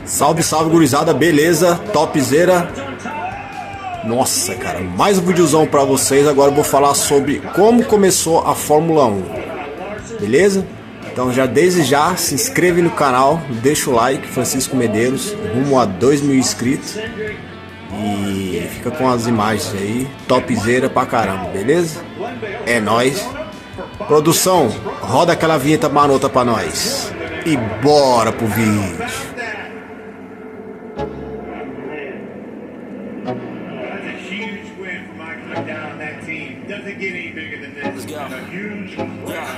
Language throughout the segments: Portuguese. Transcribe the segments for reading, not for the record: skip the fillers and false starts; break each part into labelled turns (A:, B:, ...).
A: Salve, salve, gurizada, beleza? Topzera. Nossa, cara, mais um videozão pra vocês. Agora eu vou falar sobre como começou a Fórmula 1. Beleza? Então já desde já se inscreve no canal, deixa o like, Francisco Medeiros, rumo a 2.000 inscritos. E fica com as imagens aí, topzera pra caramba, beleza? É nóis. Produção, roda aquela vinheta marota pra nós. E bora pro vídeo.
B: Let's go. Yeah.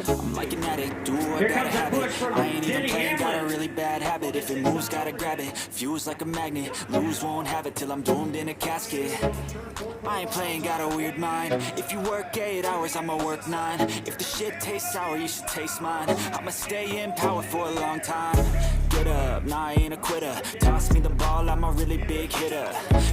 B: I'm like an addict, do I gotta have it. I ain't even playing, got a really bad habit. If it moves, gotta grab it. Fuse like a magnet, lose, won't have it till I'm doomed in a casket. I ain't playing, got a weird mind. If you work 8 hours, I'ma work 9. If the shit tastes sour, you should taste mine. I'ma stay in power for a long time. Get up, nah, I ain't a quitter. Toss me the ball, I'm a really big hitter.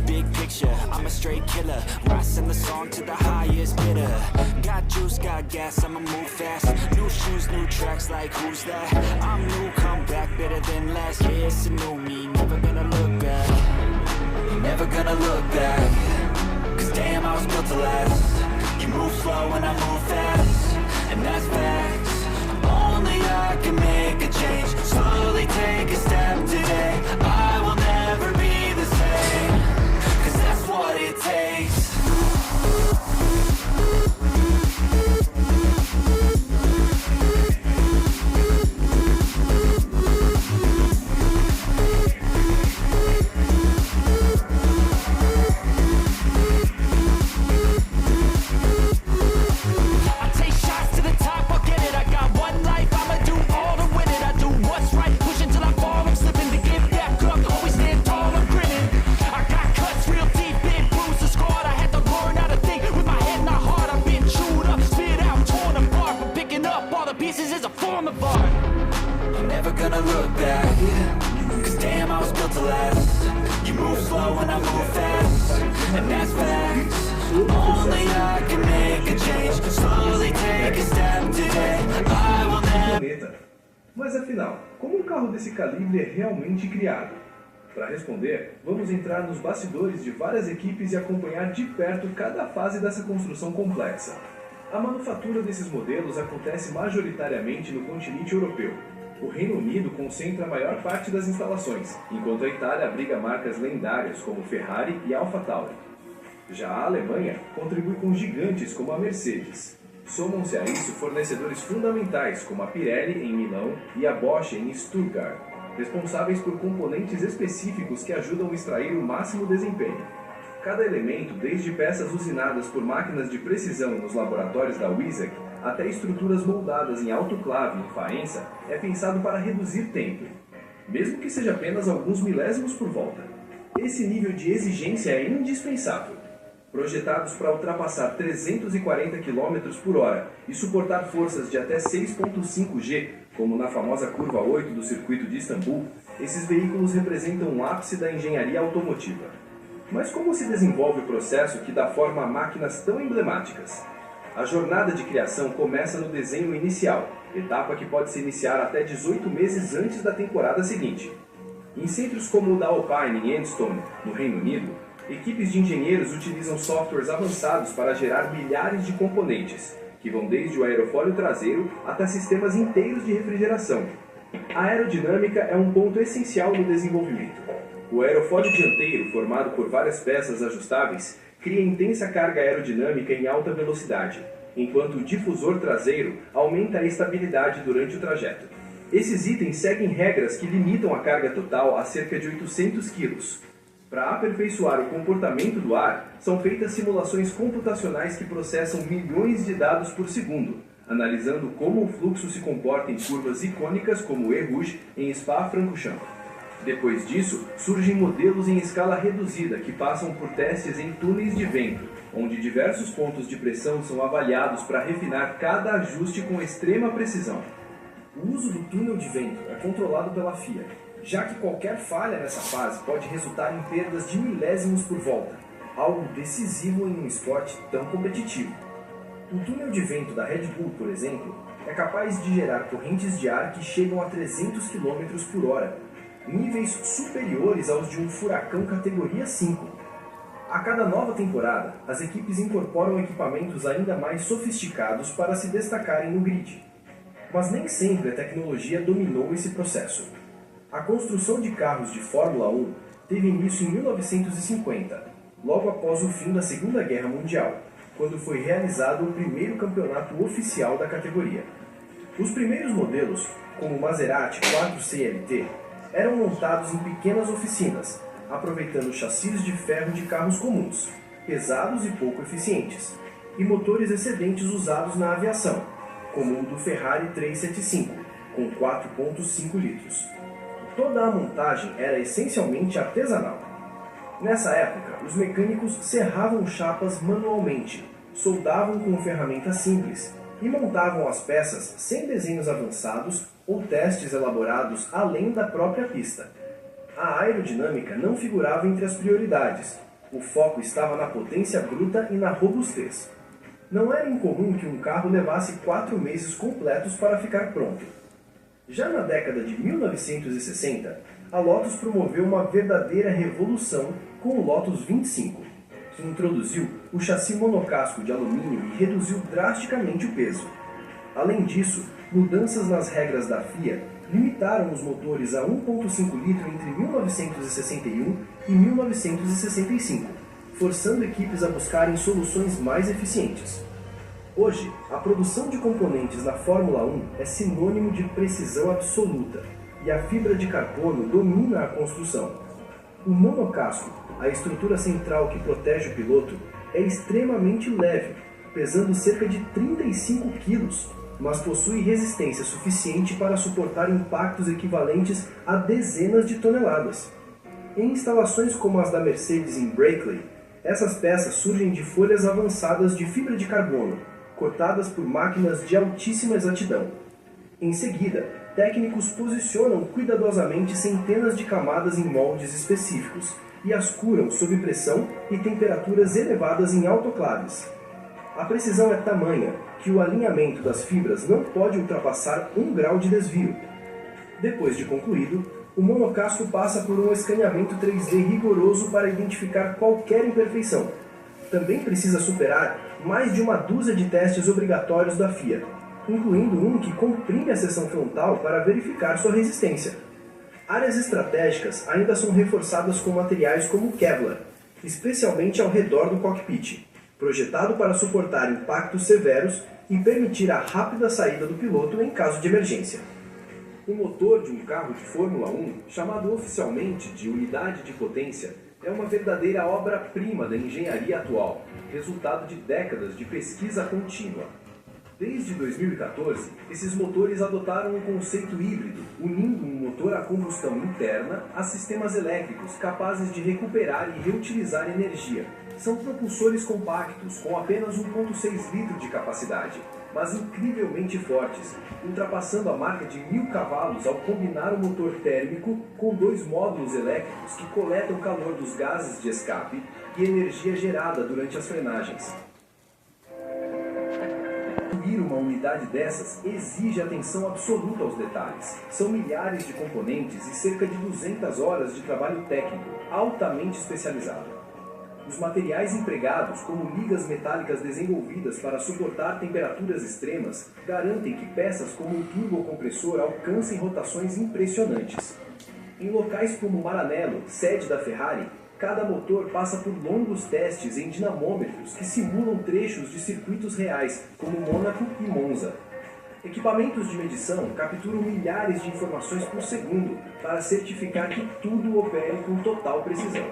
B: Big picture, I'm a straight killer. Rising the song to the highest bidder. Got juice, got gas, I'ma move fast. New shoes, new tracks, like who's that? I'm new, come back, better than last. Yeah, it's a new me, never gonna look back. Never gonna look back. Cause damn, I was built to last. You move slow and I move fast. And that's facts. Only I can make a change. Slowly take a step today. I will never be the same. Cause that's what it takes. Never gonna look back. Cause damn, I was built to last. You move slow and I move fast. And that's facts. Only I can make a change. Slowly take a step today. I will never.
C: Mas afinal, como um carro desse calibre é realmente criado? Para responder, vamos entrar nos bastidores de várias equipes e acompanhar de perto cada fase dessa construção complexa. A manufatura desses modelos acontece majoritariamente no continente europeu. O Reino Unido concentra a maior parte das instalações, enquanto a Itália abriga marcas lendárias como Ferrari e AlphaTauri. Já a Alemanha contribui com gigantes como a Mercedes. Somam-se a isso fornecedores fundamentais como a Pirelli em Milão e a Bosch em Stuttgart, responsáveis por componentes específicos que ajudam a extrair o máximo desempenho. Cada elemento, desde peças usinadas por máquinas de precisão nos laboratórios da WISAC, até estruturas moldadas em autoclave em Faenza, é pensado para reduzir tempo, mesmo que seja apenas alguns milésimos por volta. Esse nível de exigência é indispensável. Projetados para ultrapassar 340 km por hora e suportar forças de até 6,5 G, como na famosa curva 8 do circuito de Istambul, esses veículos representam um ápice da engenharia automotiva. Mas como se desenvolve o processo que dá forma a máquinas tão emblemáticas? A jornada de criação começa no desenho inicial, etapa que pode se iniciar até 18 meses antes da temporada seguinte. Em centros como o da Alpine em Enstone, no Reino Unido, equipes de engenheiros utilizam softwares avançados para gerar milhares de componentes, que vão desde o aerofólio traseiro até sistemas inteiros de refrigeração. A aerodinâmica é um ponto essencial no desenvolvimento. O aerofólio dianteiro, formado por várias peças ajustáveis, cria intensa carga aerodinâmica em alta velocidade, enquanto o difusor traseiro aumenta a estabilidade durante o trajeto. Esses itens seguem regras que limitam a carga total a cerca de 800 kg. Para aperfeiçoar o comportamento do ar, são feitas simulações computacionais que processam milhões de dados por segundo, analisando como o fluxo se comporta em curvas icônicas como o Eau-Rouge em Spa-Francorchamps. Depois disso, surgem modelos em escala reduzida que passam por testes em túneis de vento, onde diversos pontos de pressão são avaliados para refinar cada ajuste com extrema precisão. O uso do túnel de vento é controlado pela FIA, já que qualquer falha nessa fase pode resultar em perdas de milésimos por volta, algo decisivo em um esporte tão competitivo. O túnel de vento da Red Bull, por exemplo, é capaz de gerar correntes de ar que chegam a 300 km por hora, níveis superiores aos de um Furacão categoria 5. A cada nova temporada, as equipes incorporam equipamentos ainda mais sofisticados para se destacarem no grid. Mas nem sempre a tecnologia dominou esse processo. A construção de carros de Fórmula 1 teve início em 1950, logo após o fim da Segunda Guerra Mundial, quando foi realizado o primeiro campeonato oficial da categoria. Os primeiros modelos, como o Maserati 4CLT, eram montados em pequenas oficinas, aproveitando chassis de ferro de carros comuns, pesados e pouco eficientes, e motores excedentes usados na aviação, como o do Ferrari 375, com 4,5 litros. Toda a montagem era essencialmente artesanal. Nessa época, os mecânicos serravam chapas manualmente, soldavam com ferramentas simples e montavam as peças sem desenhos avançados ou testes elaborados além da própria pista. A aerodinâmica não figurava entre as prioridades. O foco estava na potência bruta e na robustez. Não era incomum que um carro levasse 4 meses completos para ficar pronto. Já na década de 1960, a Lotus promoveu uma verdadeira revolução com o Lotus 25, que introduziu o chassi monocasco de alumínio e reduziu drasticamente o peso. Além disso, mudanças nas regras da FIA limitaram os motores a 1,5 litro entre 1961 e 1965, forçando equipes a buscarem soluções mais eficientes. Hoje, a produção de componentes na Fórmula 1 é sinônimo de precisão absoluta, e a fibra de carbono domina a construção. O monocasco, a estrutura central que protege o piloto, é extremamente leve, pesando cerca de 35 kg, mas possui resistência suficiente para suportar impactos equivalentes a dezenas de toneladas. Em instalações como as da Mercedes em Brackley, essas peças surgem de folhas avançadas de fibra de carbono, cortadas por máquinas de altíssima exatidão. Em seguida, técnicos posicionam cuidadosamente centenas de camadas em moldes específicos e as curam sob pressão e temperaturas elevadas em autoclaves. A precisão é tamanha que o alinhamento das fibras não pode ultrapassar 1 grau de desvio. Depois de concluído, o monocasco passa por um escaneamento 3D rigoroso para identificar qualquer imperfeição. Também precisa superar mais de uma dúzia de testes obrigatórios da FIA, incluindo um que comprime a seção frontal para verificar sua resistência. Áreas estratégicas ainda são reforçadas com materiais como Kevlar, especialmente ao redor do cockpit, projetado para suportar impactos severos e permitir a rápida saída do piloto em caso de emergência. O motor de um carro de Fórmula 1, chamado oficialmente de unidade de potência, é uma verdadeira obra-prima da engenharia atual, resultado de décadas de pesquisa contínua. Desde 2014, esses motores adotaram um conceito híbrido, unindo um motor a combustão interna a sistemas elétricos capazes de recuperar e reutilizar energia. São propulsores compactos, com apenas 1,6 litros de capacidade, mas incrivelmente fortes, ultrapassando a marca de 1000 cavalos ao combinar o motor térmico com 2 módulos elétricos que coletam calor dos gases de escape e energia gerada durante as frenagens. Construir uma unidade dessas exige atenção absoluta aos detalhes. São milhares de componentes e cerca de 200 horas de trabalho técnico, altamente especializado. Os materiais empregados, como ligas metálicas desenvolvidas para suportar temperaturas extremas, garantem que peças como o turbocompressor alcancem rotações impressionantes. Em locais como Maranello, sede da Ferrari, cada motor passa por longos testes em dinamômetros que simulam trechos de circuitos reais, como Mônaco e Monza. Equipamentos de medição capturam milhares de informações por segundo para certificar que tudo opere com total precisão.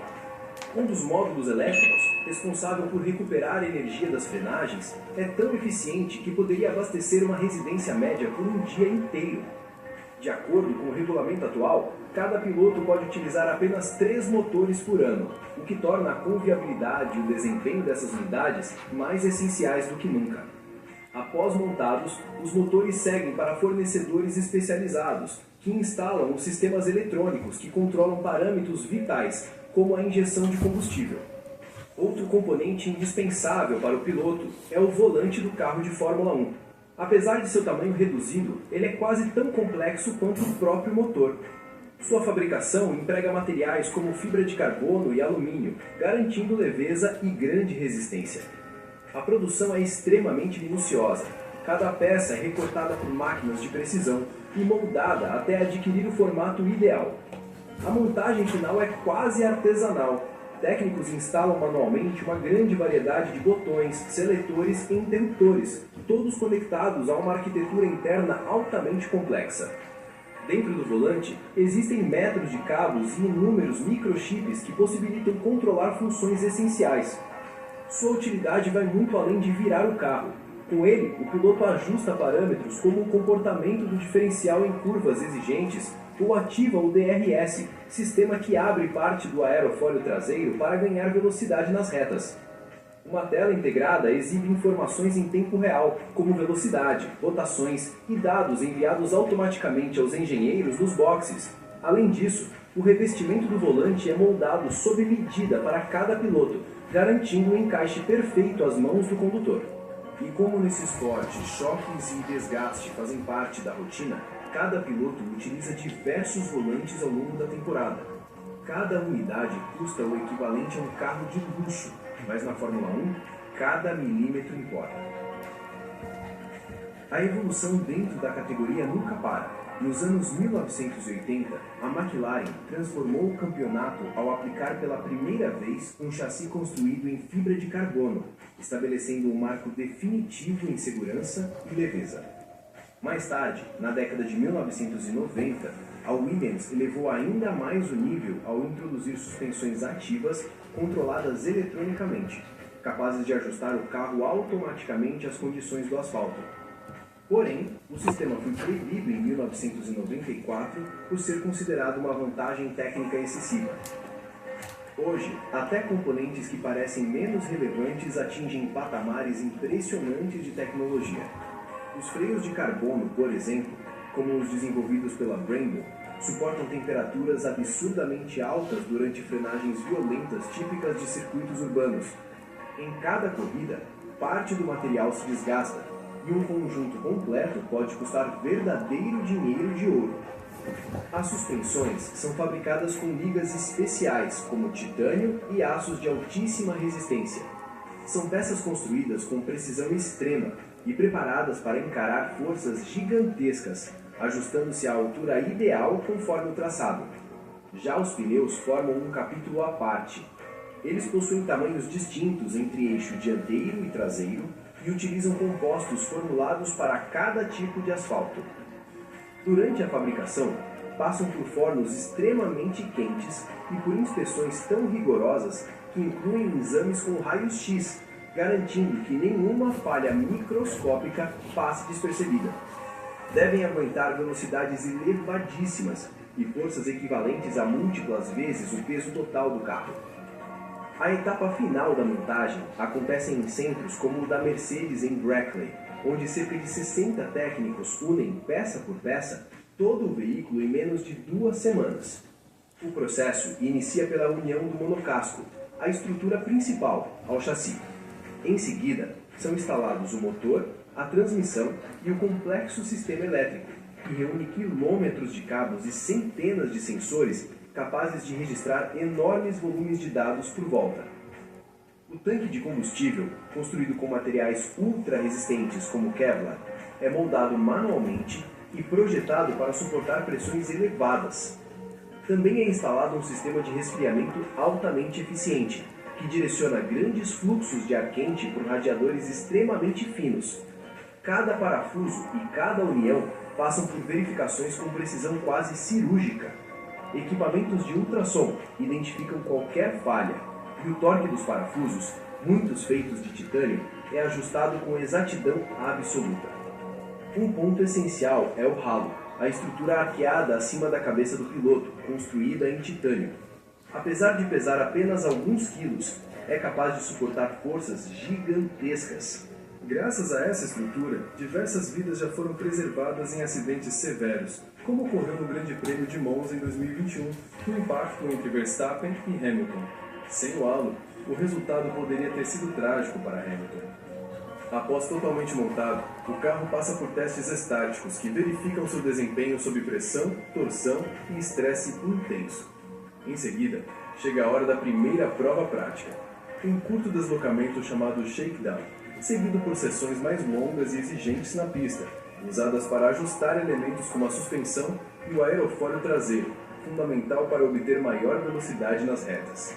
C: Um dos módulos elétricos, responsável por recuperar a energia das frenagens, é tão eficiente que poderia abastecer uma residência média por um dia inteiro. De acordo com o regulamento atual, cada piloto pode utilizar apenas 3 motores por ano, o que torna a confiabilidade e o desempenho dessas unidades mais essenciais do que nunca. Após montados, os motores seguem para fornecedores especializados, que instalam os sistemas eletrônicos que controlam parâmetros vitais, como a injeção de combustível. Outro componente indispensável para o piloto é o volante do carro de Fórmula 1. Apesar de seu tamanho reduzido, ele é quase tão complexo quanto o próprio motor. Sua fabricação emprega materiais como fibra de carbono e alumínio, garantindo leveza e grande resistência. A produção é extremamente minuciosa. Cada peça é recortada por máquinas de precisão e moldada até adquirir o formato ideal. A montagem final é quase artesanal. Técnicos instalam manualmente uma grande variedade de botões, seletores e interruptores, todos conectados a uma arquitetura interna altamente complexa. Dentro do volante, existem metros de cabos e inúmeros microchips que possibilitam controlar funções essenciais. Sua utilidade vai muito além de virar o carro. Com ele, o piloto ajusta parâmetros como o comportamento do diferencial em curvas exigentes ou ativa o DRS, sistema que abre parte do aerofólio traseiro para ganhar velocidade nas retas. Uma tela integrada exibe informações em tempo real, como velocidade, rotações e dados enviados automaticamente aos engenheiros nos boxes. Além disso, o revestimento do volante é moldado sob medida para cada piloto, garantindo um encaixe perfeito às mãos do condutor. E como nesse esporte, choques e desgaste fazem parte da rotina, cada piloto utiliza diversos volantes ao longo da temporada. Cada unidade custa o equivalente a um carro de luxo, mas na Fórmula 1, cada milímetro importa. A evolução dentro da categoria nunca para. Nos anos 1980, a McLaren transformou o campeonato ao aplicar pela primeira vez um chassi construído em fibra de carbono, estabelecendo um marco definitivo em segurança e leveza. Mais tarde, na década de 1990, a Williams elevou ainda mais o nível ao introduzir suspensões ativas controladas eletronicamente, capazes de ajustar o carro automaticamente às condições do asfalto. Porém, o sistema foi proibido em 1994 por ser considerado uma vantagem técnica excessiva. Hoje, até componentes que parecem menos relevantes atingem patamares impressionantes de tecnologia. Os freios de carbono, por exemplo, como os desenvolvidos pela Brembo, suportam temperaturas absurdamente altas durante frenagens violentas típicas de circuitos urbanos. Em cada corrida, parte do material se desgasta e um conjunto completo pode custar verdadeiro dinheiro de ouro. As suspensões são fabricadas com ligas especiais, como titânio e aços de altíssima resistência. São peças construídas com precisão extrema e preparadas para encarar forças gigantescas, ajustando-se à altura ideal conforme o traçado. Já os pneus formam um capítulo à parte. Eles possuem tamanhos distintos entre eixo dianteiro e traseiro e utilizam compostos formulados para cada tipo de asfalto. Durante a fabricação, passam por fornos extremamente quentes e por inspeções tão rigorosas que incluem exames com raios-x, garantindo que nenhuma falha microscópica passe despercebida. Devem aguentar velocidades elevadíssimas e forças equivalentes a múltiplas vezes o peso total do carro. A etapa final da montagem acontece em centros como o da Mercedes em Brackley, onde cerca de 60 técnicos unem peça por peça todo o veículo em menos de 2 semanas. O processo inicia pela união do monocasco, a estrutura principal, ao chassi. Em seguida, são instalados o motor, a transmissão e o complexo sistema elétrico, que reúne quilômetros de cabos e centenas de sensores capazes de registrar enormes volumes de dados por volta. O tanque de combustível, construído com materiais ultra resistentes como Kevlar, é moldado manualmente e projetado para suportar pressões elevadas. Também é instalado um sistema de resfriamento altamente eficiente, que direciona grandes fluxos de ar quente por radiadores extremamente finos. Cada parafuso e cada união passam por verificações com precisão quase cirúrgica. Equipamentos de ultrassom identificam qualquer falha, e o torque dos parafusos, muitos feitos de titânio, é ajustado com exatidão absoluta. Um ponto essencial é o halo, a estrutura arqueada acima da cabeça do piloto, construída em titânio. Apesar de pesar apenas alguns quilos, é capaz de suportar forças gigantescas. Graças a essa estrutura, diversas vidas já foram preservadas em acidentes severos, como ocorreu no Grande Prêmio de Monza em 2021, no impacto entre Verstappen e Hamilton. Sem o halo, o resultado poderia ter sido trágico para Hamilton. Após totalmente montado, o carro passa por testes estáticos que verificam seu desempenho sob pressão, torção e estresse intenso. Em seguida, chega a hora da primeira prova prática, um curto deslocamento chamado shakedown, seguido por sessões mais longas e exigentes na pista, usadas para ajustar elementos como a suspensão e o aerofólio traseiro, fundamental para obter maior velocidade nas retas.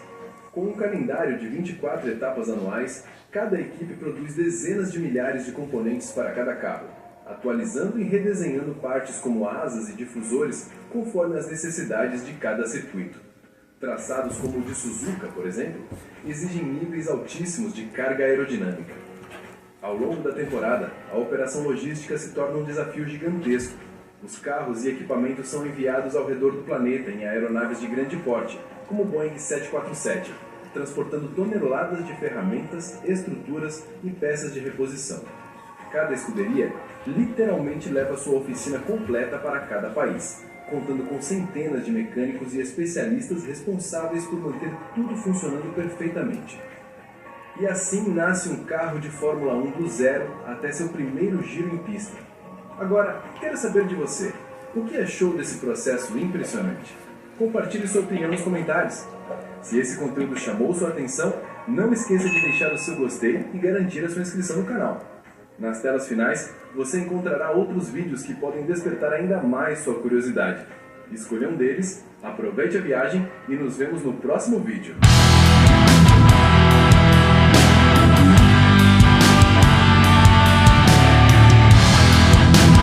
C: Com um calendário de 24 etapas anuais, cada equipe produz dezenas de milhares de componentes para cada carro, atualizando e redesenhando partes como asas e difusores conforme as necessidades de cada circuito. Traçados como o de Suzuka, por exemplo, exigem níveis altíssimos de carga aerodinâmica. Ao longo da temporada, a operação logística se torna um desafio gigantesco. Os carros e equipamentos são enviados ao redor do planeta em aeronaves de grande porte, como o Boeing 747, transportando toneladas de ferramentas, estruturas e peças de reposição. Cada escuderia literalmente leva sua oficina completa para cada país, contando com centenas de mecânicos e especialistas responsáveis por manter tudo funcionando perfeitamente. E assim nasce um carro de Fórmula 1 do zero até seu primeiro giro em pista. Agora, quero saber de você, o que achou desse processo impressionante? Compartilhe sua opinião nos comentários. Se esse conteúdo chamou sua atenção, não esqueça de deixar o seu gostei e garantir a sua inscrição no canal. Nas telas finais, você encontrará outros vídeos que podem despertar ainda mais sua curiosidade. Escolha um deles, aproveite a viagem e nos vemos no próximo vídeo.